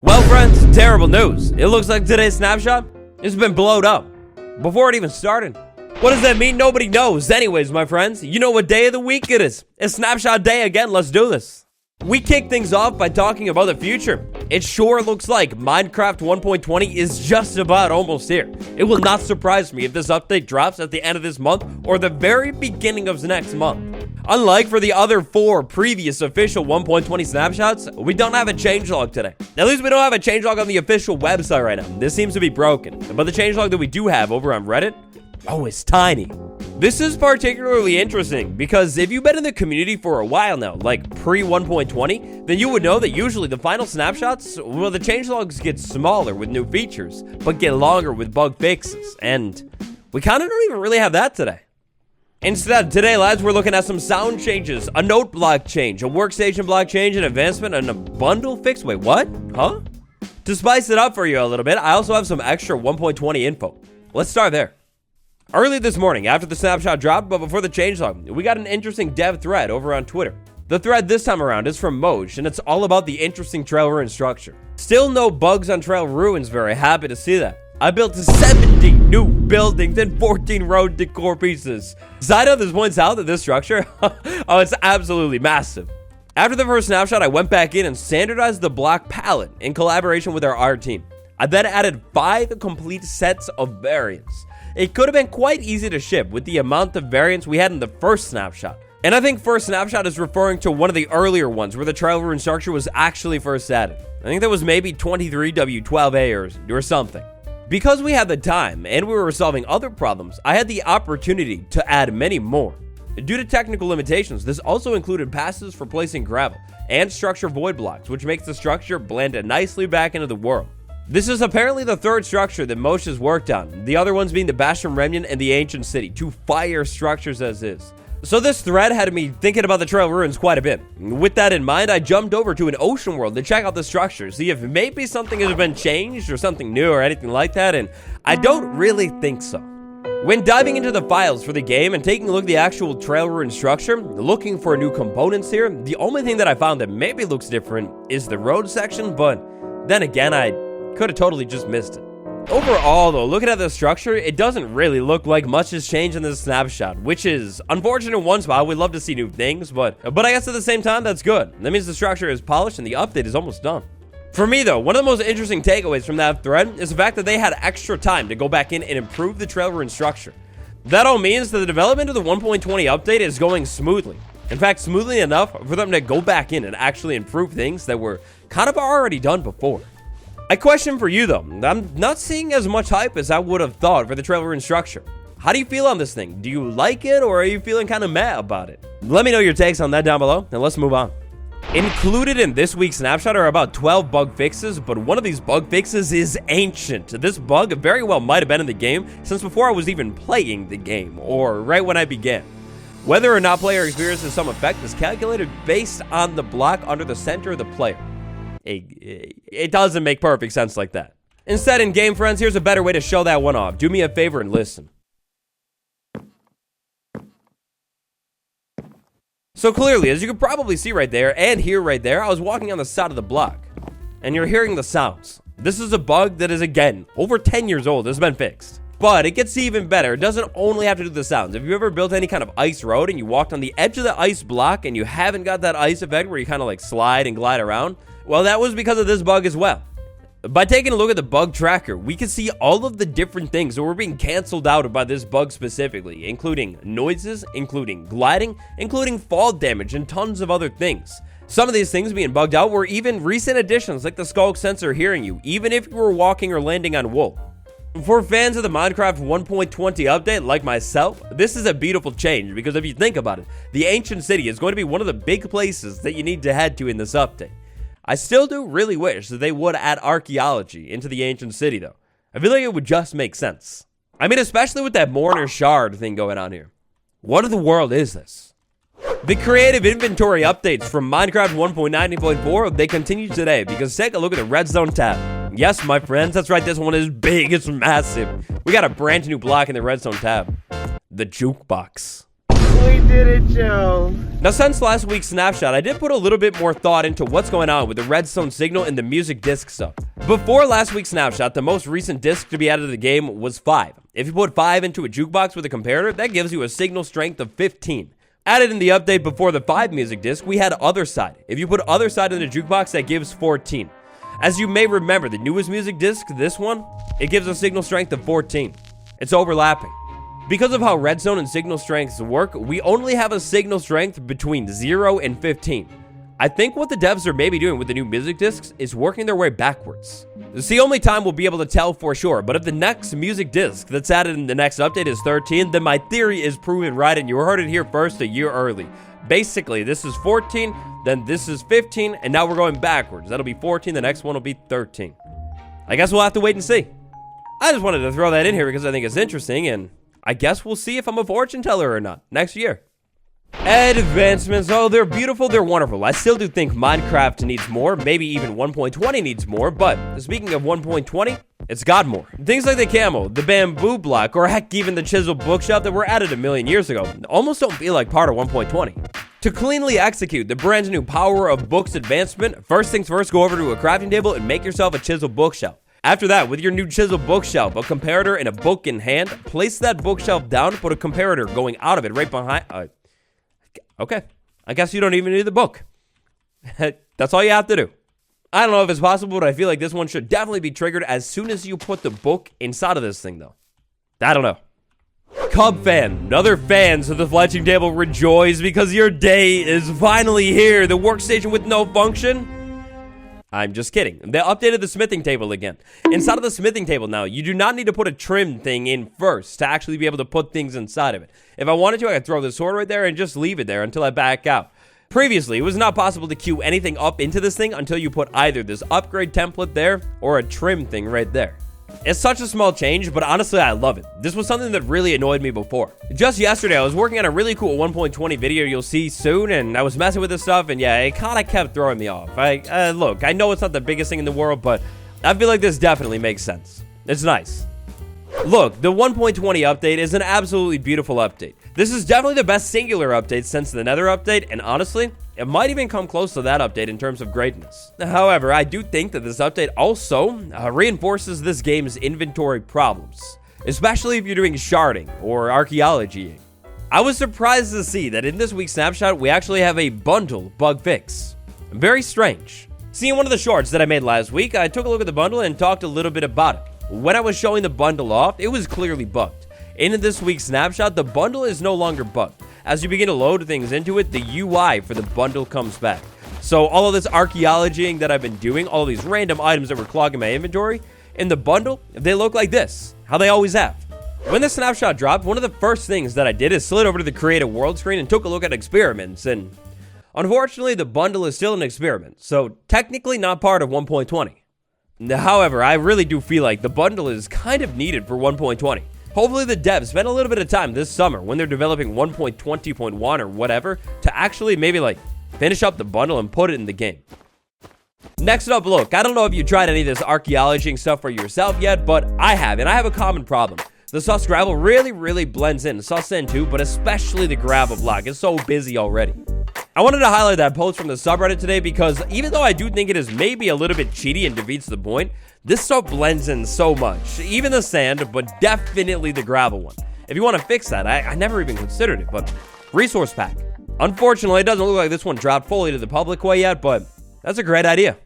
Well, friends, terrible news. It looks like today's snapshot has been blowed up before it even started. What does that mean? Nobody knows. Anyways, my friends, you know what day of the week it is. It's snapshot day again. Let's do this. We kick things off by talking about the future. It sure looks like Minecraft 1.20 is just about almost here. It will not surprise me if this update drops at the end of this month or the very beginning of next month. Unlike for the other 4 previous official 1.20 snapshots, we don't have a changelog today. At least we don't have a changelog on the official website right now. This seems to be broken. But the changelog that we do have over on Reddit, oh, it's tiny. This is particularly interesting because if you've been in the community for a while now, like pre 1.20, then you would know that usually the final snapshots, well, the changelogs get smaller with new features, but get longer with bug fixes. And we kind of don't even really have that today. Instead, today, lads, we're looking at some sound changes, a note block change, a workstation block change, an advancement, and a bundle fix. Wait, what? Huh? To spice it up for you a little bit, I also have some extra 1.20 info. Let's start there. Early this morning, after the snapshot dropped, but before the changelog, we got an interesting dev thread over on Twitter. The thread this time around is from Moj, and it's all about the interesting trail ruin structure. Still no bugs on trail ruins, very happy to see that. I built 70 new buildings and 14 road decor pieces. Side note, this points out that this structure, oh, it's absolutely massive. After the first snapshot, I went back in and standardized the block palette in collaboration with our art team. I then added 5 complete sets of variants. It could have been quite easy to ship with the amount of variants we had in the first snapshot. And I think first snapshot is referring to one of the earlier ones where the trail ruin structure was actually first added. I think that was maybe 1.20 or something. Because we had the time and we were solving other problems, I had the opportunity to add many more. Due to technical limitations, this also included passes for placing gravel and structure void blocks, which makes the structure blend nicely back into the world. This is apparently the 3rd structure that Moshe has worked on, the other ones being the Bastion Remnant and the Ancient City, 2 fire structures as is. So this thread had me thinking about the trail ruins quite a bit. With that in mind, I jumped over to an ocean world to check out the structure, see if maybe something has been changed or something new or anything like that, and I don't really think so. When diving into the files for the game and taking a look at the actual trail ruin structure, looking for new components here, the only thing that I found that maybe looks different is the road section, but then again, I could have totally just missed it. Overall, though, looking at the structure, it doesn't really look like much has changed in this snapshot, which is unfortunate in one spot. We'd love to see new things, but I guess at the same time, that's good. That means the structure is polished and the update is almost done. For me, though, one of the most interesting takeaways from that thread is the fact that they had extra time to go back in and improve the trail ruin structure. That all means that the development of the 1.20 update is going smoothly. In fact, smoothly enough for them to go back in and actually improve things that were kind of already done before. A question for you, though. I'm not seeing as much hype as I would have thought for the trail ruin structure. How do you feel on this thing? Do you like it, or are you feeling kind of mad about it? Let me know your takes on that down below, and let's move on. Included in this week's snapshot are about 12 bug fixes, but one of these bug fixes is ancient. This bug very well might have been in the game since before I was even playing the game, or right when I began. Whether or not player experiences some effect is calculated based on the block under the center of the player. It doesn't make perfect sense like that. Instead, in game, friends, here's a better way to show that one off. Do me a favor and listen. So clearly, as you can probably see right there and hear right there, I was walking on the side of the block, and you're hearing the sounds. This is a bug that is, again, over 10 years old. It's been fixed. But it gets even better. It doesn't only have to do the sounds. If you ever built any kind of ice road and you walked on the edge of the ice block and you haven't got that ice effect where you kind of like slide and glide around, well, that was because of this bug as well. By taking a look at the bug tracker, we can see all of the different things that were being canceled out by this bug specifically, including noises, including gliding, including fall damage, and tons of other things. Some of these things being bugged out were even recent additions like the skulk sensor hearing you, even if you were walking or landing on wool. For fans of the Minecraft 1.20 update like myself, this is a beautiful change because if you think about it, the Ancient City is going to be one of the big places that you need to head to in this update. I still do really wish that they would add archaeology into the Ancient City, though. I feel like it would just make sense. I mean, especially with that Mourner Shard thing going on here. What in the world is this? The creative inventory updates from Minecraft 1.90.4, they continue today because take a look at the redstone tab. Yes, my friends, that's right, this one is big, it's massive. We got a brand new block in the redstone tab. The Jukebox. We did it, Joe. Now, since last week's snapshot, I did put a little bit more thought into what's going on with the redstone signal and the music disc stuff. Before last week's snapshot, the most recent disc to be added to the game was 5. If you put 5 into a jukebox with a comparator, that gives you a signal strength of 15. Added in the update before the 5 music disc, we had other side. If you put other side in the jukebox, that gives 14. As you may remember, the newest music disc, this one, it gives a signal strength of 14. It's overlapping. Because of how redstone and signal strengths work, we only have a signal strength between 0 and 15. I think what the devs are maybe doing with the new music discs is working their way backwards. It's the only time we'll be able to tell for sure, but if the next music disc that's added in the next update is 13, then my theory is proven right, and you heard it here first a year early. Basically, this is 14, then this is 15, and now we're going backwards. That'll be 14, the next one will be 13. I guess we'll have to wait and see. I just wanted to throw that in here because I think it's interesting, and I guess we'll see if I'm a fortune teller or not next year. Advancements, oh, they're beautiful, they're wonderful. I still do think Minecraft needs more, maybe even 1.20 needs more, but speaking of 1.20, it's got more. Things like the camo, the bamboo block, or heck, even the chisel bookshelf that were added a million years ago almost don't feel like part of 1.20. To cleanly execute the brand new power of books advancement, first things first, go over to a crafting table and make yourself a chisel bookshelf. After that, with your new chisel bookshelf, a comparator, and a book in hand, place that bookshelf down, put a comparator going out of it right behind. Okay, I guess you don't even need the book. That's all you have to do. I don't know if it's possible, but I feel like this one should definitely be triggered as soon as you put the book inside of this thing, though. I don't know. Cub fan, other fans of the fletching table rejoice because your day is finally here. The workstation with no function? I'm just kidding. They updated the smithing table again. Inside of the smithing table now, you do not need to put a trim thing in first to actually be able to put things inside of it. If I wanted to, I could throw the sword right there and just leave it there until I back out. Previously, it was not possible to queue anything up into this thing until you put either this upgrade template there or a trim thing right there. It's such a small change, but honestly, I love it. This was something that really annoyed me before. Just yesterday, I was working on a really cool 1.20 video you'll see soon, and I was messing with this stuff, and yeah, it kind of kept throwing me off. Look, I know it's not the biggest thing in the world, but I feel like this definitely makes sense. It's nice. Look, the 1.20 update is an absolutely beautiful update. This is definitely the best singular update since the Nether update, and honestly, it might even come close to that update in terms of greatness. However, I do think that this update also reinforces this game's inventory problems, especially if you're doing sharding or archaeologying. I was surprised to see that in this week's snapshot, we actually have a bundle bug fix. Very strange. Seeing one of the shorts that I made last week, I took a look at the bundle and talked a little bit about it. When I was showing the bundle off, it was clearly bugged. In this week's snapshot, the bundle is no longer bugged. As you begin to load things into it, the UI for the bundle comes back. So all of this archaeologying that I've been doing, all of these random items that were clogging my inventory, in the bundle, they look like this, how they always have. When the snapshot dropped, one of the first things that I did is slid over to the Create a World screen and took a look at experiments, and unfortunately, the bundle is still an experiment, so technically not part of 1.20. However, I really do feel like the bundle is kind of needed for 1.20. Hopefully the devs spend a little bit of time this summer when they're developing 1.20.1 or whatever to actually maybe finish up the bundle and put it in the game. Next up, look, I don't know if you tried any of this archaeologying stuff for yourself yet, but I have, and I have a common problem. The sus gravel really blends in, sus sand too, but especially the gravel block. It's so busy already. I wanted to highlight that post from the subreddit today because even though I do think it is maybe a little bit cheaty and defeats the point, this stuff blends in so much. Even the sand, but definitely the gravel one. If you want to fix that, I never even considered it, but resource pack. Unfortunately, it doesn't look like this one dropped fully to the public way yet, but that's a great idea.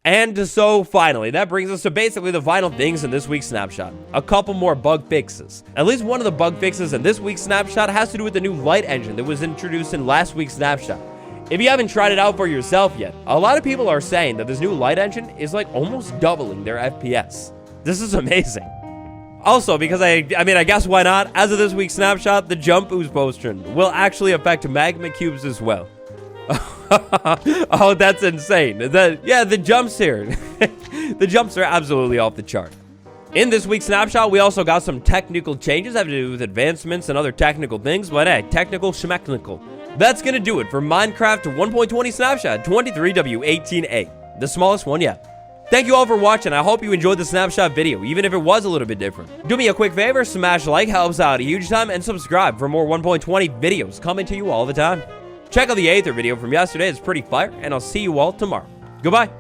And so finally, that brings us to basically the final things in this week's snapshot. A couple more bug fixes. At least one of the bug fixes in this week's snapshot has to do with the new light engine that was introduced in last week's snapshot. If you haven't tried it out for yourself yet, a lot of people are saying that this new light engine is almost doubling their FPS. This is amazing. Also, because I guess why not? As of this week's snapshot, the jump ooze potion will actually affect magma cubes as well. Oh, that's insane. The jumps here. The jumps are absolutely off the chart. In this week's snapshot, we also got some technical changes having to do with advancements and other technical things, but hey, technical schmechnical. That's gonna do it for Minecraft 1.20 Snapshot 23w18a, the smallest one yet. Thank you all for watching. I hope you enjoyed the snapshot video, even if it was a little bit different. Do me a quick favor, smash like, helps out a huge time, and subscribe for more 1.20 videos coming to you all the time. Check out the Aether video from yesterday, it's pretty fire, and I'll see you all tomorrow. Goodbye.